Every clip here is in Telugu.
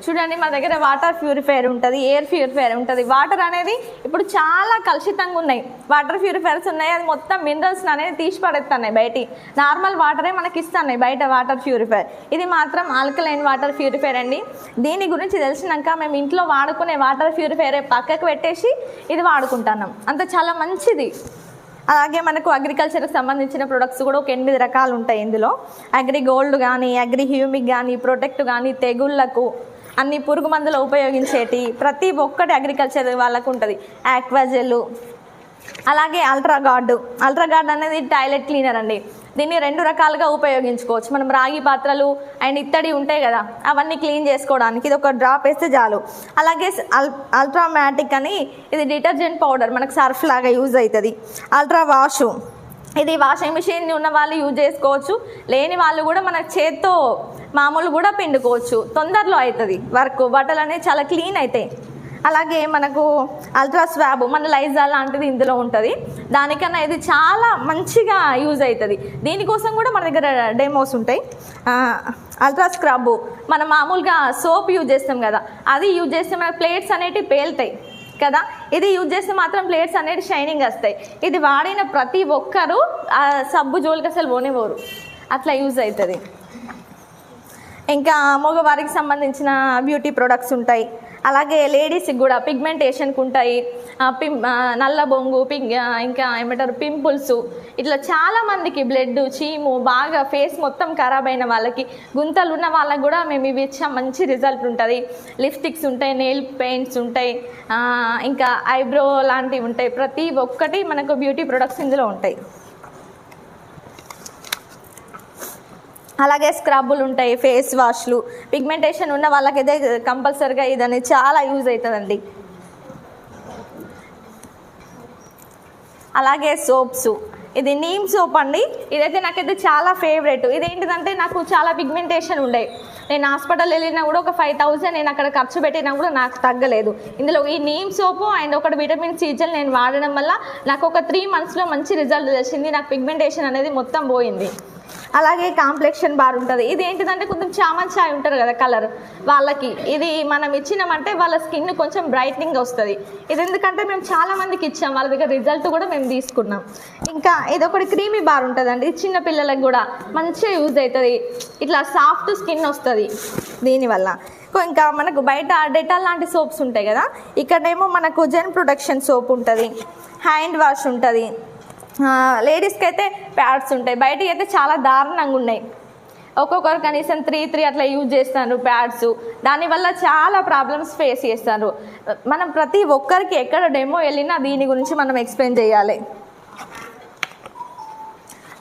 చూడండి మా దగ్గర వాటర్ ప్యూరిఫైయర్ ఉంటుంది, ఎయిర్ ప్యూరిఫైయర్ ఉంటుంది. వాటర్ అనేది ఇప్పుడు చాలా కలుషితంగా ఉన్నాయి. వాటర్ ప్యూరిఫైయర్స్ ఉన్నాయి, అది మొత్తం మినరల్స్ అనేది తీసి పడేస్తున్నాయి బయట. నార్మల్ వాటరే మనకి ఇస్తున్నాయి బయట వాటర్ ప్యూరిఫైయర్. ఇది మాత్రం ఆల్కలైన్ వాటర్ ప్యూరిఫైయర్ అండి. దీని గురించి తెలిసినాక మేము ఇంట్లో వాడుకునే వాటర్ ప్యూరిఫైయర్ పక్కకు పెట్టేసి ఇది వాడుకుంటున్నాం. అంత చాలా మంచిది. అలాగే మనకు అగ్రికల్చర్కి సంబంధించిన ప్రొడక్ట్స్ కూడా ఒక 8 రకాలు ఉంటాయి ఇందులో. అగ్రి గోల్డ్ కానీ, అగ్రి హ్యూమిక్ కానీ, ప్రొటెక్ట్ కానీ, తెగుళ్లకు అన్ని పురుగు మందులు ఉపయోగించేటి ప్రతి ఒక్కటి అగ్రికల్చర్ వాళ్ళకు ఉంటుంది. ఆక్వాజెల్, అలాగే అల్ట్రాగార్డ్ అనేది టాయిలెట్ క్లీనర్ అండి. దీన్ని 2 రకాలుగా ఉపయోగించుకోవచ్చు. మనం రాగి పాత్రలు అండ్ ఇత్తడి ఉంటాయి కదా, అవన్నీ క్లీన్ చేసుకోవడానికి ఇది ఒక డ్రాప్ వేస్తే చాలు. అలాగే అల్ట్రామాటిక్ అని ఇది డిటర్జెంట్ పౌడర్, మనకు సర్ఫ్ లాగా యూజ్ అవుతుంది. అల్ట్రా వాషు, ఇది వాషింగ్ మిషన్ ఉన్న వాళ్ళు యూజ్ చేసుకోవచ్చు, లేని వాళ్ళు కూడా మన చేత్తో మామూలు కూడా పిండుకోవచ్చు. తొందరలో అవుతుంది వర్క్, బట్టలు అనేవి చాలా క్లీన్ అవుతాయి. అలాగే మనకు అల్ట్రా స్వాబ్, మన లైజాల్ లాంటిది ఇందులో ఉంటుంది. దానికన్నా ఇది చాలా మంచిగా యూజ్ అవుతుంది. దీనికోసం కూడా మన దగ్గర డెమోస్ ఉంటాయి. అల్ట్రా స్క్రబ్, మనం మామూలుగా సోప్ యూజ్ చేస్తాం కదా, అది యూజ్ చేస్తే మన ప్లేట్స్ అనేటివి పేలుతాయి కదా, ఇది యూజ్ చేస్తే మాత్రం ప్లేట్స్ అనేవి షైనింగ్ వస్తాయి. ఇది వాడిన ప్రతి ఒక్కరూ సబ్బు జోలికి అసలు పోనివ్వరు, అట్లా యూజ్ అవుతుంది. ఇంకా మగవారికి సంబంధించిన బ్యూటీ ప్రొడక్ట్స్ ఉంటాయి. అలాగే లేడీస్కి కూడా పిగ్మెంటేషన్కి ఉంటాయి. నల్ల బొంగు, ఇంకా ఏమంటారు పింపుల్స్, ఇట్లా చాలామందికి బ్లడ్, చీము, బాగా ఫేస్ మొత్తం ఖరాబ్ అయిన వాళ్ళకి, గుంతలు ఉన్న వాళ్ళకి కూడా మేము ఇవి ఇచ్చా మంచి రిజల్ట్ ఉంటుంది. లిప్స్టిక్స్ ఉంటాయి, నెయిల్ పెయింట్స్ ఉంటాయి, ఇంకా ఐబ్రో లాంటివి ఉంటాయి. ప్రతి ఒక్కటి మనకు బ్యూటీ ప్రొడక్ట్స్ ఇందులో ఉంటాయి. అలాగే స్క్రబ్బులు ఉంటాయి, ఫేస్ వాష్లు. పిగ్మెంటేషన్ ఉన్న వాళ్ళకైతే కంపల్సరీగా ఇదని చాలా యూజ్ అవుతుందండి. అలాగే సోప్స్, ఇది నీమ్ సోప్ అండి. ఇదైతే నాకైతే చాలా ఫేవరెట్. ఇదేంటిదంటే నాకు చాలా పిగ్మెంటేషన్ ఉండే, నేను హాస్పిటల్ వెళ్ళినా కూడా ఒక 5000 నేను అక్కడ ఖర్చు పెట్టినా కూడా నాకు తగ్గలేదు. ఇందులో ఈ నీమ్ సోపు అండ్ ఒకటి విటమిన్ సి జెల్ నేను వాడడం వల్ల నాకు ఒక 3 monthsలో మంచి రిజల్ట్ వచ్చింది. నాకు పిగ్మెంటేషన్ అనేది మొత్తం పోయింది. అలాగే కాంప్లెక్షన్ బార్ ఉంటుంది. ఇది ఏంటిదంటే కొంచెం చామన్ చాయ్ ఉంటారు కదా కలర్ వాళ్ళకి, ఇది మనం ఇచ్చినామంటే వాళ్ళ స్కిన్ కొంచెం బ్రైట్నింగ్ వస్తుంది. ఇది ఎందుకంటే మేము చాలా మందికి ఇచ్చాం, వాళ్ళ దగ్గర రిజల్ట్ కూడా మేము తీసుకున్నాం. ఇంకా ఇది ఒకటి క్రీమీ బార్ ఉంటుందండి, చిన్న పిల్లలకు కూడా మంచిగా యూజ్ అవుతుంది. ఇట్లా సాఫ్ట్ స్కిన్ వస్తుంది దీనివల్ల. ఇంకా మనకు బయట డెటాల్ లాంటి సోప్స్ ఉంటాయి కదా, ఇక్కడేమో మనకు జెన్ ప్రొడక్షన్ సోప్ ఉంటుంది, హ్యాండ్ వాష్ ఉంటుంది. లేడీస్కి అయితే ప్యాడ్స్ ఉంటాయి. బయటికి అయితే చాలా దారుణంగా ఉన్నాయి, ఒక్కొక్కరు కనీసం 3 అట్లా యూజ్ చేస్తారు ప్యాడ్స్. దానివల్ల చాలా ప్రాబ్లమ్స్ ఫేస్ చేస్తారు. మనం ప్రతి ఒక్కరికి ఎక్కడ డెమో వెళ్ళినా దీని గురించి మనం ఎక్స్ప్లెయిన్ చేయాలి.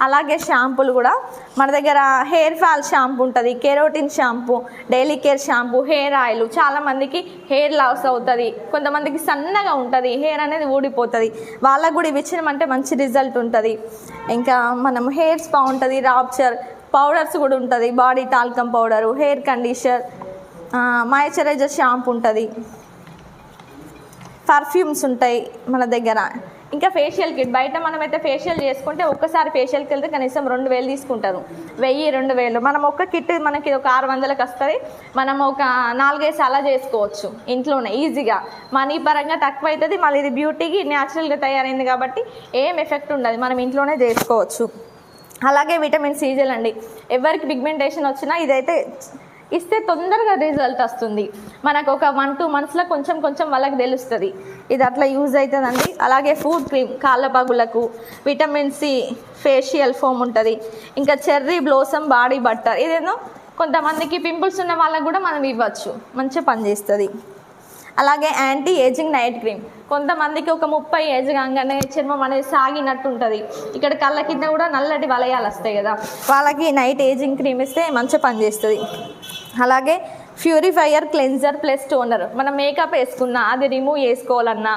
అలాగే షాంపూలు కూడా మన దగ్గర హెయిర్ ఫాల్ షాంపూ ఉంటుంది, keratin shampoo, daily care shampoo, hair oil. చాలామందికి హెయిర్ లాస్ అవుతుంది, కొంతమందికి సన్నగా ఉంటుంది, హెయిర్ అనేది ఊడిపోతుంది, వాళ్ళకు కూడా ఇవి ఇచ్చినామంటే మంచి రిజల్ట్ ఉంటుంది. ఇంకా మనం హెయిర్ స్పా ఉంటుంది, రాప్చర్ పౌడర్స్ కూడా ఉంటుంది, body talcum powder, hair conditioner, moisturiser shampoo ఉంటుంది, పర్ఫ్యూమ్స్ ఉంటాయి మన దగ్గర. ఇంకా ఫేషియల్ కిట్, బయట మనమైతే ఫేషియల్ చేసుకుంటే ఒక్కసారి ఫేషియల్కి వెళ్తే కనీసం 2000 తీసుకుంటారు, 1000-2000. మనం ఒక్క కిట్ మనకి ఒక 600కి వస్తుంది. మనం ఒక 4-5 సార్లు చేసుకోవచ్చు ఇంట్లోనే ఈజీగా. మనీ పరంగా తక్కువ అవుతుంది, మళ్ళీ ఇది బ్యూటీకి న్యాచురల్గా తయారైంది కాబట్టి ఏం ఎఫెక్ట్ ఉండదు, మనం ఇంట్లోనే చేసుకోవచ్చు. అలాగే విటమిన్ సి జెల్ అండి, ఎవరికి పిగ్మెంటేషన్ వచ్చినా ఇదైతే ఇస్తే తొందరగా రిజల్ట్ వస్తుంది. మనకు ఒక 1-2 monthsలో కొంచెం వాళ్ళకి తెలుస్తుంది. ఇది అట్లా యూజ్ అవుతుందండి. అలాగే ఫుడ్ క్రీమ్, కాళ్ళ పగులకు, విటమిన్ సి ఫేషియల్ ఫోమ్ ఉంటుంది. ఇంకా చెర్రీ బ్లోసమ్ బాడీ బట్టర్, ఇదేదో కొంతమందికి పింపుల్స్ ఉన్న వాళ్ళకి కూడా మనం ఇవ్వచ్చు, మంచిగా పనిచేస్తుంది. అలాగే యాంటీ ఏజింగ్ నైట్ క్రీమ్, కొంతమందికి ఒక 30 ఏజ్ కాగానే చర్మం అనేది సాగినట్టు ఉంటుంది, ఇక్కడ కళ్ళ కింద కూడా నల్లటి వలయాలు వస్తాయి కదా, వాళ్ళకి నైట్ ఏజింగ్ క్రీమ్ ఇస్తే మంచిగా పనిచేస్తుంది. అలాగే ప్యూరిఫైయర్ క్లెన్జర్ ప్లస్ టోనర్, మనం మేకప్ వేసుకున్నా అది రిమూవ్ చేసుకోవాలన్నా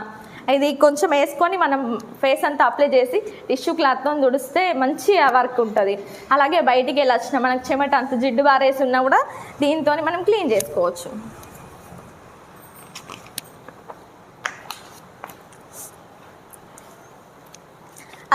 ఇది కొంచెం వేసుకొని మనం ఫేస్ అంతా అప్లై చేసి టిష్యూ క్లాత్తో తుడిస్తే మంచి వర్క్ ఉంటుంది. అలాగే బయటికి వెళ్ళి వచ్చిన మనకు చెమట అంత జిడ్డు బారేసి ఉన్నా కూడా దీంతో మనం క్లీన్ చేసుకోవచ్చు.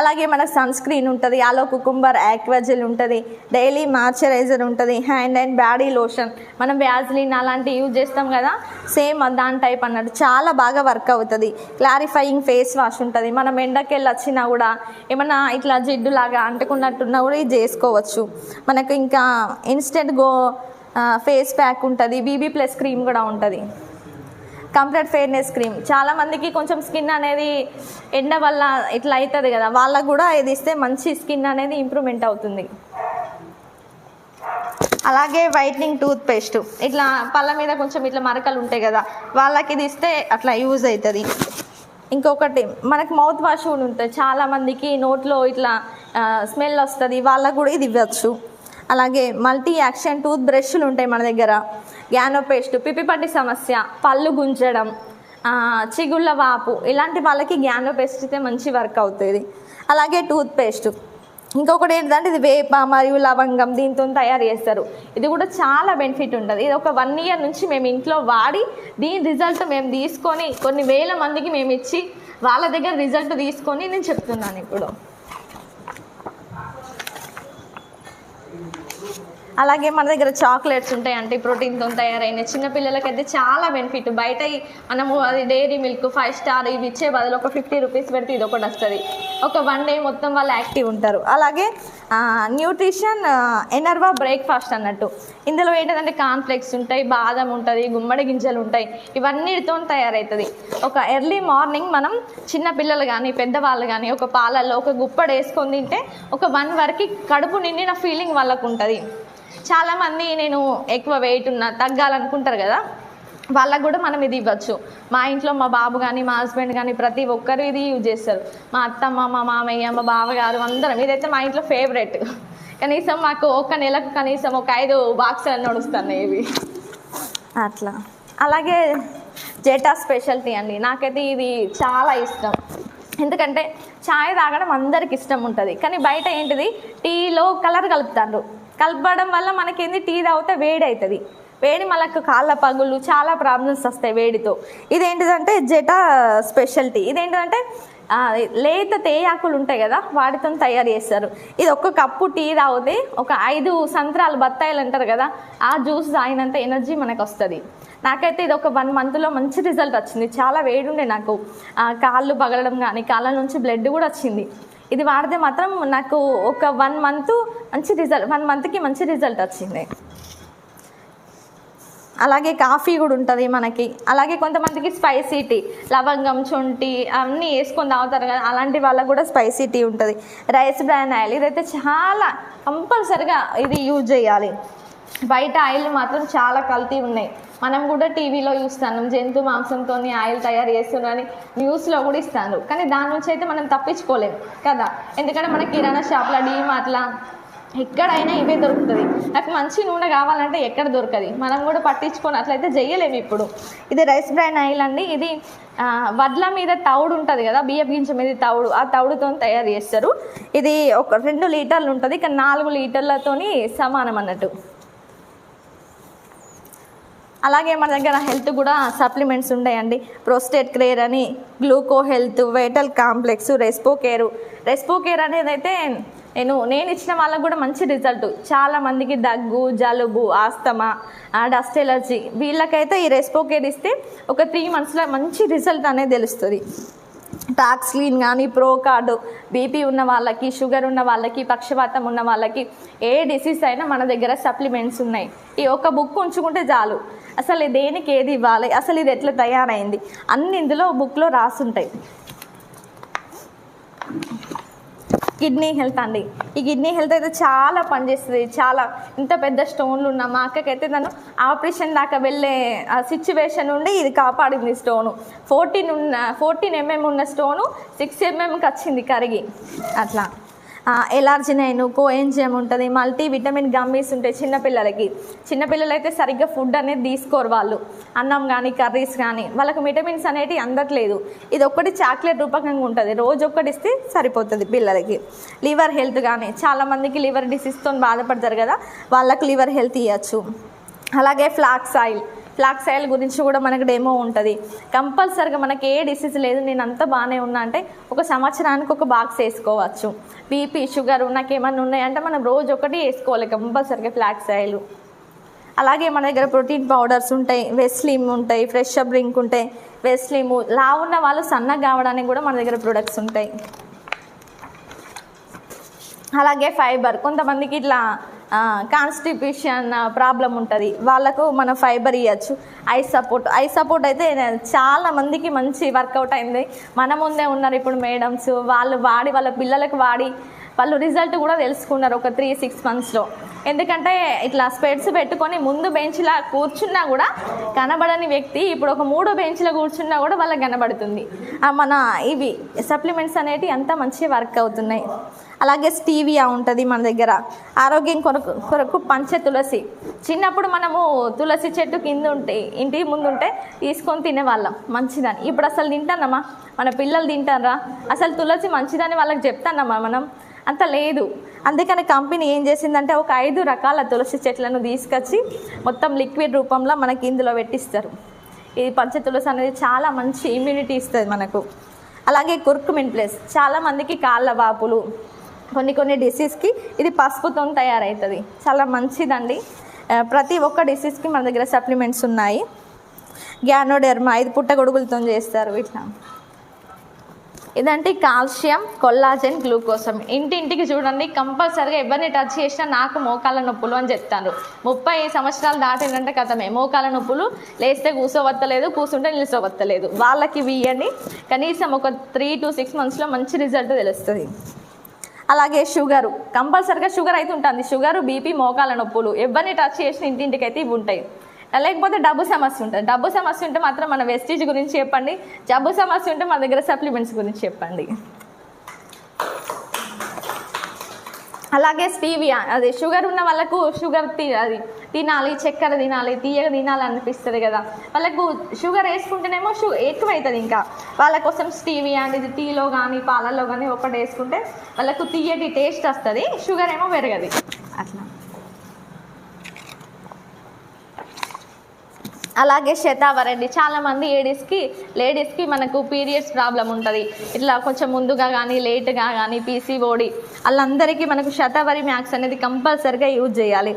అలాగే మనకు సన్ స్క్రీన్ ఉంటుంది, ఆలో కుకుంబర్ యాక్వాజెల్ ఉంటుంది, డైలీ మాయిశ్చరైజర్ ఉంటుంది, హ్యాండ్ అండ్ బాడీ లోషన్, మనం వ్యాజ్లిన్ అలాంటివి యూజ్ చేస్తాం కదా, సేమ్ దాని టైప్ అన్నట్టు చాలా బాగా వర్క్ అవుతుంది. క్లారిఫైయింగ్ ఫేస్ వాష్ ఉంటుంది, మనం ఎండకెళ్ళి వచ్చినా కూడా ఏమన్నా ఇట్లా జిడ్డులాగా అంటుకున్నట్టున్నా కూడా ఇది చేసుకోవచ్చు. మనకు ఇంకా ఇన్స్టెంట్ ఫేస్ ప్యాక్ ఉంటుంది, BB+ క్రీమ్ కూడా ఉంటుంది, కంప్లీట్ ఫెయిర్నెస్ క్రీమ్. చాలామందికి కొంచెం స్కిన్ అనేది ఎండ వల్ల ఇట్లా అవుతుంది కదా, వాళ్ళకు కూడా ఇది ఇస్తే మంచి స్కిన్ అనేది ఇంప్రూవ్మెంట్ అవుతుంది. అలాగే వైట్నింగ్ టూత్ పేస్ట్, ఇట్లా పళ్ళ మీద కొంచెం ఇట్లా మరకలు ఉంటాయి కదా, వాళ్ళకి ఇది ఇస్తే అట్లా యూజ్ అవుతుంది. ఇంకొకటి మనకు మౌత్ వాష్ కూడా ఉంటుంది, చాలామందికి నోట్లో ఇట్లా స్మెల్ వస్తుంది, వాళ్ళకు కూడా ఇది ఇవ్వచ్చు. అలాగే మల్టీ యాక్షన్ టూత్ బ్రష్లు ఉంటాయి మన దగ్గర, గ్యానో పేస్ట్, పిప్పి సమస్య, పళ్ళు గుంజడం, చిగుళ్ళ వాపు, ఇలాంటి వాళ్ళకి గ్యానో పేస్ట్ అయితే మంచి వర్క్ అవుతుంది. అలాగే టూత్ పేస్ట్ ఇంకొకటి ఏంటంటే ఇది వేప మరియు లవంగం దీంతో తయారు చేస్తారు, ఇది కూడా చాలా బెనిఫిట్ ఉంటుంది. ఇది ఒక 1 year నుంచి మేము ఇంట్లో వాడి దీని రిజల్ట్ మేము తీసుకొని కొన్ని వేల మందికి మేము ఇచ్చి వాళ్ళ దగ్గర రిజల్ట్ తీసుకొని నేను చెప్తున్నాను ఇప్పుడు. అలాగే మన దగ్గర చాక్లెట్స్ ఉంటాయి, అంటే ప్రోటీన్తో తయారైన చిన్నపిల్లలకైతే చాలా బెనిఫిట్. బయట మనము అది డైరీ మిల్క్ 5 స్టార్ ఇవి ఇచ్చే బదులు ఒక 50 రూపీస్ పెడితే ఇది ఒకటి వస్తుంది, ఒక 1 day మొత్తం వాళ్ళు యాక్టివ్ ఉంటారు. అలాగే న్యూట్రిషన్ ఎనర్వా బ్రేక్ఫాస్ట్ అన్నట్టు, ఇందులో ఏంటంటే కాన్ఫ్లెక్స్ ఉంటాయి, బాదం ఉంటుంది, గుమ్మడి గింజలు ఉంటాయి, ఇవన్నిటితో తయారవుతుంది. ఒక ఎర్లీ మార్నింగ్ మనం చిన్నపిల్లలు కానీ పెద్దవాళ్ళు కానీ ఒక పాలల్లో ఒక గుప్పడు వేసుకొని తింటే ఒక 1 వరకు కడుపు నిండిన ఫీలింగ్ వాళ్ళకు ఉంటుంది. చాలామంది నేను ఎక్కువ వెయిట్ ఉన్నా తగ్గాలనుకుంటారు కదా, వాళ్ళకు కూడా మనం ఇది ఇవ్వచ్చు. మా ఇంట్లో మా బాబు కానీ మా హస్బెండ్ కానీ ప్రతి ఒక్కరు ఇది యూజ్ చేస్తారు, మా అత్తమ్మ, మా మామయ్య, మా బావగారు అందరం. ఇదైతే మా ఇంట్లో ఫేవరెట్. కనీసం మాకు ఒక నెలకు కనీసం ఒక 5 బాక్సులు నడుస్తున్నాయి ఇవి అట్లా. అలాగే జెటా స్పెషాలిటీ అండి, నాకైతే ఇది చాలా ఇష్టం. ఎందుకంటే చాయ్ తాగడం అందరికి ఇష్టం ఉంటుంది, కానీ బయట ఏంటిది టీలో కలర్ కలపడం వల్ల మనకేంది టీ తాగితే వేడి అవుతుంది, వేడి మనకు కాళ్ళ పగులు చాలా ప్రాబ్లమ్స్ వస్తాయి వేడితో. ఇదేంటిదంటే జెటా స్పెషాలిటీ, ఇదేంటిదంటే లేత తేయాకులు ఉంటాయి కదా వాటితో తయారు చేస్తారు. ఇది ఒక కప్పు టీ తాగితే ఒక 5 సంత్రాలు బత్తాయిలు అంటారు కదా, ఆ జ్యూస్ తాగినంత ఎనర్జీ మనకు వస్తుంది. నాకైతే ఇది ఒక 1 monthలో మంచి రిజల్ట్ వచ్చింది. చాలా వేడి ఉండే నాకు, కాళ్ళు పగలడం కానీ కాళ్ళ నుంచి బ్లడ్ కూడా వచ్చింది. ఇది వాడితే మాత్రం నాకు ఒక 1 month మంచి రిజల్ట్, 1 monthకి మంచి రిజల్ట్ వచ్చింది. అలాగే కాఫీ కూడా ఉంటుంది మనకి. అలాగే కొంతమందికి స్పైసీ టీ, లవంగం, శొంఠి అన్నీ వేసుకొని తాగుతారు కదా, అలాంటి వాళ్ళకు కూడా స్పైసీ టీ ఉంటుంది. రైస్ బ్రాన్ ఆయిల్, ఇదైతే చాలా కంపల్సరిగా ఇది యూజ్ చేయాలి. బయట ఆయిల్ మాత్రం చాలా కల్తీ ఉన్నాయి. మనం కూడా టీవీలో చూస్తాను జంతు మాంసంతో ఆయిల్ తయారు చేస్తున్నారని న్యూస్లో కూడా ఇస్తాను, కానీ దాని నుంచి అయితే మనం తప్పించుకోలేము కదా. ఎందుకంటే మన కిరాణా షాప్లో, డీమార్ట్లా ఎక్కడైనా ఇవే దొరుకుతుంది. నాకు మంచి నూనె కావాలంటే ఎక్కడ దొరకదు, మనం కూడా పట్టించుకొని అట్లయితే చేయలేము. ఇప్పుడు ఇది రైస్ బ్రాన్ ఆయిల్ అండి, ఇది వడ్ల మీద తౌడు ఉంటుంది కదా, బియ్యం గింజ మీద తౌడు, ఆ తౌడుతో తయారు చేస్తారు. ఇది ఒక 2 లీటర్లు ఉంటుంది, కానీ 4 లీటర్లతోని సమానం అన్నట్టు. అలాగే మన దగ్గర హెల్త్ కూడా సప్లిమెంట్స్ ఉంటాయండి. ప్రోస్టేట్ కేర్ అని, గ్లూకో హెల్త్, వైటల్ కాంప్లెక్స్, రెస్పో కేర్ అనేది అయితే నేను ఇచ్చిన వాళ్ళకు కూడా మంచి రిజల్ట్. చాలామందికి దగ్గు, జలుబు, ఆస్తమా, డస్ట్ ఎలర్జీ, వీళ్ళకైతే ఈ రెస్పో కేర్ ఇస్తే ఒక 3 monthsలో మంచి రిజల్ట్ అనేది తెలుస్తుంది. టాక్స్లీన్ కానీ, ప్రోకార్డ్, బీపీ ఉన్న వాళ్ళకి, షుగర్ ఉన్న వాళ్ళకి, పక్షవాతం ఉన్న వాళ్ళకి, ఏ డిసీజ్ అయినా మన దగ్గర సప్లిమెంట్స్ ఉన్నాయి. ఈ ఒక బుక్ ఉంచుకుంటే చాలు, అసలు దేనికి ఏది ఇవ్వాలి, అసలు ఇది ఎట్లా తయారైంది అన్ని ఇందులో బుక్లో రాసుంటాయి. కిడ్నీ హెల్త్ అండి, ఈ కిడ్నీ హెల్త్ అయితే చాలా పనిచేస్తుంది. చాలా ఇంత పెద్ద స్టోన్లు ఉన్న మా అక్కకైతే తను ఆపరేషన్ దాకా వెళ్ళే సిచ్యువేషన్ నుండి ఇది కాపాడింది. స్టోను 14 mm ఉన్న స్టోను 6 mmకి వచ్చింది కరిగి. అట్లా ఎలార్జినైన్, కోఎంజిఎం ఉంటుంది, మల్టీ విటమిన్ గమ్మీస్ ఉంటాయి చిన్నపిల్లలు అయితే సరిగ్గా ఫుడ్ అనేది తీసుకోరు వాళ్ళు, అన్నం కానీ కర్రీస్ కానీ, వాళ్ళకి విటమిన్స్ అనేవి అందట్లేదు. ఇది ఒక్కటి చాక్లెట్ రూపకంగా ఉంటుంది, రోజు ఒక్కటి ఇస్తే సరిపోతుంది పిల్లలకి. లివర్ హెల్త్ కానీ, చాలామందికి లివర్ డిసీజ్తో బాధపడతారు కదా, వాళ్ళకి లివర్ హెల్త్ ఇవ్వచ్చు. అలాగే ఫ్లాక్స్ ఆయిల్, ఫ్లాక్స్ ఆయిల్ గురించి కూడా మనకు డెమో ఉంటుంది. కంపల్సరిగా మనకి ఏ డిసీజ్ లేదు, నేను అంతా బాగానే ఉన్నా అంటే ఒక సంవత్సరానికి ఒక బాక్స్ వేసుకోవచ్చు. బీపీ షుగర్ నాకేమన్నా ఉన్నాయంటే మనం రోజు ఒకటి వేసుకోవాలి కంపల్సరిగా ఫ్లాక్స్ ఆయిల్. అలాగే మన దగ్గర ప్రోటీన్ పౌడర్స్ ఉంటాయి, వెస్లిమ్ ఉంటాయి, ఫ్రెష్ అప్ డ్రింక్ ఉంటాయి, వెస్లిమ్. లావు ఉన్న వాళ్ళు సన్నగా కావడానికి కూడా మన దగ్గర ప్రొడక్ట్స్ ఉంటాయి. అలాగే ఫైబర్, కొంతమందికి ఇట్లా కాన్స్టిపేషన్ ప్రాబ్లం ఉంటుంది, వాళ్ళకు మనం ఫైబర్ ఇవ్వచ్చు. ఐ సపోర్ట్ అయితే చాలా మందికి మంచి వర్కౌట్ అయింది. మన ముందే ఉన్నారు ఇప్పుడు మేడమ్స్, వాళ్ళు వాడి వాళ్ళ పిల్లలకు వాడి వాళ్ళు రిజల్ట్ కూడా తెలుసుకున్నారు ఒక 3-6 monthsలో. ఎందుకంటే ఇట్లా స్పెట్స్ పెట్టుకొని ముందు బెంచ్లా కూర్చున్నా కూడా కనబడని వ్యక్తి ఇప్పుడు ఒక 3వ బెంచ్లో కూర్చున్నా కూడా వాళ్ళకి కనబడుతుంది. మన ఇవి సప్లిమెంట్స్ అనేవి అంత మంచిగా వర్క్ అవుతున్నాయి. అలాగే స్టీవియా ఉంటుంది మన దగ్గర. ఆరోగ్యం కొరకు పంచ తులసి. చిన్నప్పుడు మనము తులసి చెట్టు కింద ఉంటే ఇంటి ముందు ఉంటే తీసుకొని తినేవాళ్ళం మంచిదని. ఇప్పుడు అసలు తింటానమ్మా, మన పిల్లలు తింటారా? అసలు తులసి మంచిదని వాళ్ళకి చెప్తానమ్మా మనం? అంత లేదు. అందుకని కంపెనీ ఏం చేసిందంటే ఒక 5 రకాల తులసి చెట్లను తీసుకొచ్చి మొత్తం లిక్విడ్ రూపంలో మనకి ఇందులో పెట్టిస్తారు. ఈ పంచ తులసి అనేది చాలా మంచి ఇమ్యూనిటీ ఇస్తుంది మనకు. అలాగే కుర్కుమిన్ ప్లస్, చాలామందికి కాళ్ళ వాపులు, కొన్ని డిసీజ్కి ఇది పసుపుతో తయారవుతుంది, చాలా మంచిదండి. ప్రతి ఒక్క డిసీజ్కి మన దగ్గర సప్లిమెంట్స్ ఉన్నాయి. గ్యానోడెర్మా, ఇది పుట్టగొడుగులతో చేస్తారు. ఇట్లా ఇదంటే కాల్షియం, కొల్లాజెన్, గ్లూకోసం. ఇంటింటికి చూడండి కంపల్సరిగా ఎవరిని టచ్ చేసినా నాకు మోకాళ్ళ నొప్పులు అని చెప్తాను. 30 సంవత్సరాలు దాటిందంటే కథమే మోకాళ్ళ నొప్పులు, లేస్తే కూర్చోవత్తలేదు, కూర్చుంటే నిల్చోవత్తలేదు. వాళ్ళకి ఇవ్వండి, కనీసం ఒక 3 to 6 monthsలో మంచి రిజల్ట్ తెలుస్తుంది. అలాగే షుగరు, కంపల్సరిగా షుగర్ అయితే ఉంటుంది. షుగరు, బీపీ, మోకాళ్ళ నొప్పులు ఎవరిని టచ్ చేసిన ఇంటింటికి అయితే ఇవి ఉంటాయి. లేకపోతే డబ్బు సమస్య ఉంటుంది. డబ్బు సమస్య ఉంటే మాత్రం మన వెస్టీజ్ గురించి చెప్పండి. జబ్బు సమస్య ఉంటే మన దగ్గర సప్లిమెంట్స్ గురించి చెప్పండి. అలాగే స్టీవియా, అది షుగర్ ఉన్న వాళ్ళకు షుగర్ అది తినాలి, చక్కెర తినాలి, తీయగా తినాలి అనిపిస్తుంది కదా, వాళ్ళకు షుగర్ వేసుకుంటేనేమో ఎక్కువవుతుంది. ఇంకా వాళ్ళ కోసం స్టీవియా అనేది టీలో కానీ పాలల్లో కానీ ఒకటి వేసుకుంటే వాళ్ళకు తీయటి టేస్ట్ వస్తుంది, షుగర్ ఏమో పెరగదు. అట్లా. అలాగే శతావరండి, చాలామంది లేడీస్కి మనకు పీరియడ్స్ ప్రాబ్లం ఉంటుంది. ఇట్లా కొంచెం ముందుగా కానీ లేట్గా కానీ పీసీఓడి వాళ్ళందరికీ మనకు శతావరి మ్యాక్స్ అనేది కంపల్సరిగా యూజ్ చేయాలి.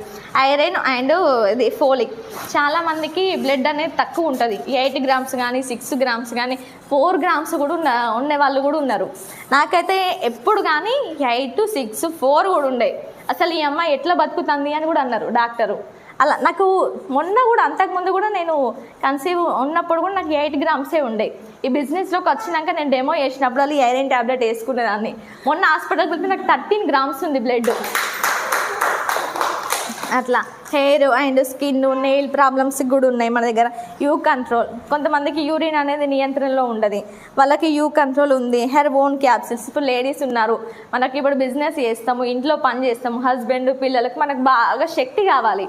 ఐరన్ అండ్ ఇది ఫోలిక్. చాలామందికి బ్లడ్ అనేది తక్కువ ఉంటుంది, 8 grams కానీ 6 grams కానీ 4 grams కూడా ఉండే వాళ్ళు కూడా ఉన్నారు. నాకైతే ఎప్పుడు కానీ 8, 6, 4 కూడా ఉండే. అసలు ఈ అమ్మాయి ఎట్లా బతుకుతుంది అని కూడా అన్నారు డాక్టరు. అలా నాకు మొన్న కూడా అంతకుముందు కూడా నేను కన్సీవ్ ఉన్నప్పుడు కూడా నాకు 8 grams ఉండే. ఈ బిజినెస్లోకి వచ్చినాక నేను డెమో చేసినప్పుడు అది ఐరన్ ట్యాబ్లెట్ వేసుకునేదాన్ని. మొన్న హాస్పిటల్కి వెళ్తే నాకు 13 grams ఉంది బ్లడ్. అట్లా hair and skin, nail problems కూడా ఉన్నాయి మన దగ్గర. యూ కంట్రోల్, కొంతమందికి యూరిన్ అనేది నియంత్రణలో ఉండదు, వాళ్ళకి యూ కంట్రోల్ ఉంది. హెయిర్ బోన్ క్యాప్సిల్స్, ఇప్పుడు లేడీస్ ఉన్నారు, మనకి ఇప్పుడు బిజినెస్ చేస్తాము, ఇంట్లో పని చేస్తాము, హస్బెండ్ పిల్లలకు మనకు బాగా శక్తి కావాలి,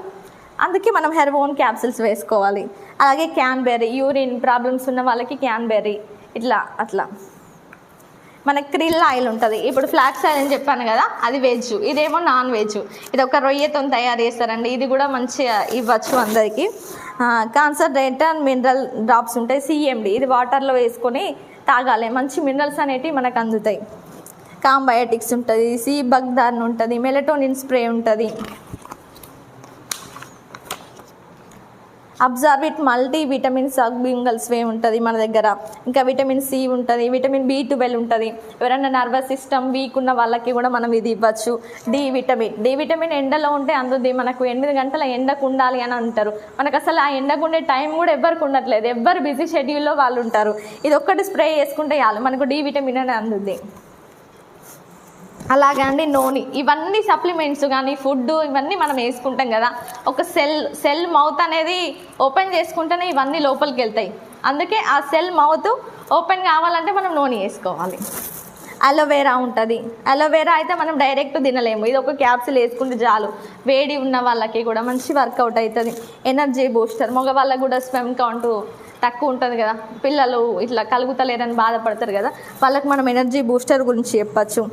అందుకే మనం హెయిర్ బోన్ క్యాప్సిల్స్ వేసుకోవాలి. అలాగే క్యాన్బెర్రీ, యూరిన్ ప్రాబ్లమ్స్ ఉన్న వాళ్ళకి క్యాన్బెర్రీ. ఇట్లా అట్లా మనకి క్రిల్ ఆయిల్ ఉంటుంది. ఇప్పుడు ఫ్లాక్స్ ఆయిల్ అని చెప్పాను కదా, అది వెజ్, ఇదేమో నాన్ వెజ్. ఇది ఒక రొయ్యతో తయారు చేస్తారండి, ఇది కూడా మంచిగా ఇవ్వచ్చు అందరికీ. కాన్సన్ట్రేటెడ్ మినరల్ డ్రాప్స్ ఉంటాయి, సిఎండి, ఇది వాటర్లో వేసుకొని తాగాలి, మంచి మినరల్స్ అనేటివి మనకు అందుతాయి. కాంబయోటిక్స్ ఉంటుంది, సి బగ్దార్న్ ఉంటుంది, మెలటోనిన్ స్ప్రే ఉంటుంది. అబ్జార్బిట్ మల్టీ విటమిన్ సబ్మింగల్స్ వే ఉంటుంది మన దగ్గర. ఇంకా విటమిన్ సి ఉంటుంది, విటమిన్ B12 ఉంటుంది. ఎవరైనా నర్వస్ సిస్టమ్ వీక్ ఉన్న వాళ్ళకి కూడా మనం ఇది ఇవ్వచ్చు. డి విటమిన్ ఎండలో ఉంటే అందుద్ది. మనకు 8 గంటల ఎండకు ఉండాలి అని అంటారు, మనకు అసలు ఆ ఎండకు ఉండే టైం కూడా ఎవ్వరికి ఉండట్లేదు, ఎవ్వరు బిజీ షెడ్యూల్లో వాళ్ళు ఉంటారు. ఇది ఒక్కటి స్ప్రే చేసుకుంటే చాలు మనకు డి విటమిన్ అని అందుద్ది. అలాగే అండి నూనె, ఇవన్నీ సప్లిమెంట్స్ కానీ ఫుడ్ ఇవన్నీ మనం వేసుకుంటాం కదా, ఒక సెల్ మౌత్ అనేది ఓపెన్ చేసుకుంటేనే ఇవన్నీ లోపలికి వెళ్తాయి. అందుకే ఆ సెల్ మౌత్ ఓపెన్ కావాలంటే మనం నూనె వేసుకోవాలి. అలోవెరా ఉంటుంది. అలోవెరా అయితే మనం డైరెక్ట్ తినలేము, ఇది ఒక క్యాప్సిల్ వేసుకుంటే చాలు. వేడి ఉన్న వాళ్ళకి కూడా మంచి వర్కౌట్ అవుతుంది. ఎనర్జీ బూస్టర్, మగవాళ్ళకి కూడా స్పెమ్ కౌంట్ తక్కువ ఉంటుంది కదా, పిల్లలు ఇట్లా కలుగుతలేరని బాధపడతారు కదా, వాళ్ళకి మనం ఎనర్జీ బూస్టర్ గురించి చెప్పచ్చు.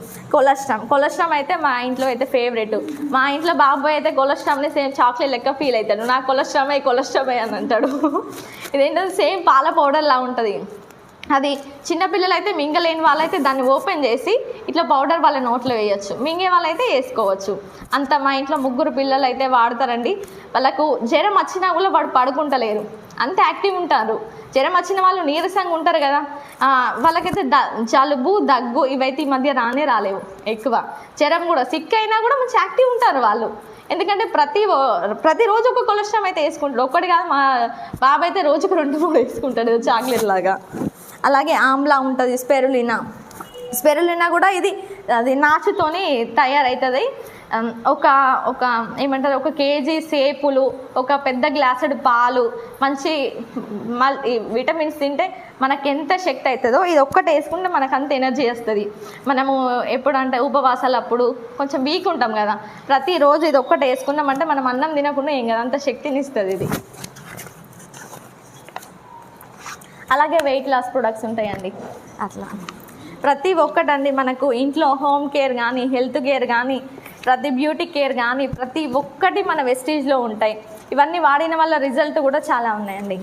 కొలెస్ట్రామ్ అయితే మా ఇంట్లో అయితే ఫేవరెట్. మా ఇంట్లో బాబాయ్ అయితే కొలెస్ట్రామ్ని సేమ్ చాక్లెట్ లెక్క ఫీల్ అవుతాడు. నాకు కొలెస్ట్రామే అని అంటాడు. ఇదేంటంటే సేమ్ పాల పౌడర్లా ఉంటుంది. అది చిన్నపిల్లలు అయితే మింగలేని వాళ్ళైతే దాన్ని ఓపెన్ చేసి ఇట్లా పౌడర్ వాళ్ళ నోట్లో వేయచ్చు, మింగే వాళ్ళైతే వేసుకోవచ్చు. అంత మా ఇంట్లో 3 పిల్లలు అయితే వాడతారండి. వాళ్ళకు జ్వరం వచ్చినా కూడా వాడు పడుకుంటలేరు, అంత యాక్టివ్ ఉంటారు. జ్వరం వచ్చిన వాళ్ళు నీరసంగా ఉంటారు కదా, వాళ్ళకైతే జలుబు దగ్గు ఇవైతే ఈ మధ్య రాలేవు ఎక్కువ. జ్వరం కూడా సిక్ అయినా కూడా మంచి యాక్టివ్ ఉంటారు వాళ్ళు. ఎందుకంటే ప్రతిరోజు ఒక కొలెస్ట్రామ్ అయితే వేసుకుంటాడు. ఒక్కటి కాదు, మా బాబు అయితే రోజుకు 2-3 వేసుకుంటాడు చాక్లెట్ లాగా. అలాగే ఆమ్లా ఉంటుంది, స్పెరులినా కూడా అది నాచుతోని తయారవుతుంది. ఒక ఏమంటారు, 1 కేజీ సేపులు, ఒక పెద్ద గ్లాసుడు పాలు, మంచి విటమిన్స్ తింటే మనకి ఎంత శక్తి అవుతుందో ఇది ఒక్కటి వేసుకుంటే మనకు అంత ఎనర్జీ వస్తుంది. మనము ఎప్పుడంటే ఉపవాసాలు అప్పుడు కొంచెం వీక్ ఉంటాం కదా, ప్రతిరోజు ఇది ఒక్కటి వేసుకున్నామంటే మనం అన్నం తినకుండా ఏం కదా, అంత శక్తిని ఇస్తుంది ఇది. అలాగే వెయిట్ లాస్ ప్రొడక్ట్స్ ఉంటాయండి. అట్లా ప్రతి ఒక్కటండి మనకు ఇంట్లో హోమ్ కేర్ కానీ, హెల్త్ కేర్ కానీ, ప్రతి బ్యూటీ కేర్ కానీ ప్రతి ఒక్కటి మన వెస్టీజ్లో ఉంటాయి. ఇవన్నీ వాడిన వల్ల రిజల్ట్ కూడా చాలా ఉన్నాయండి.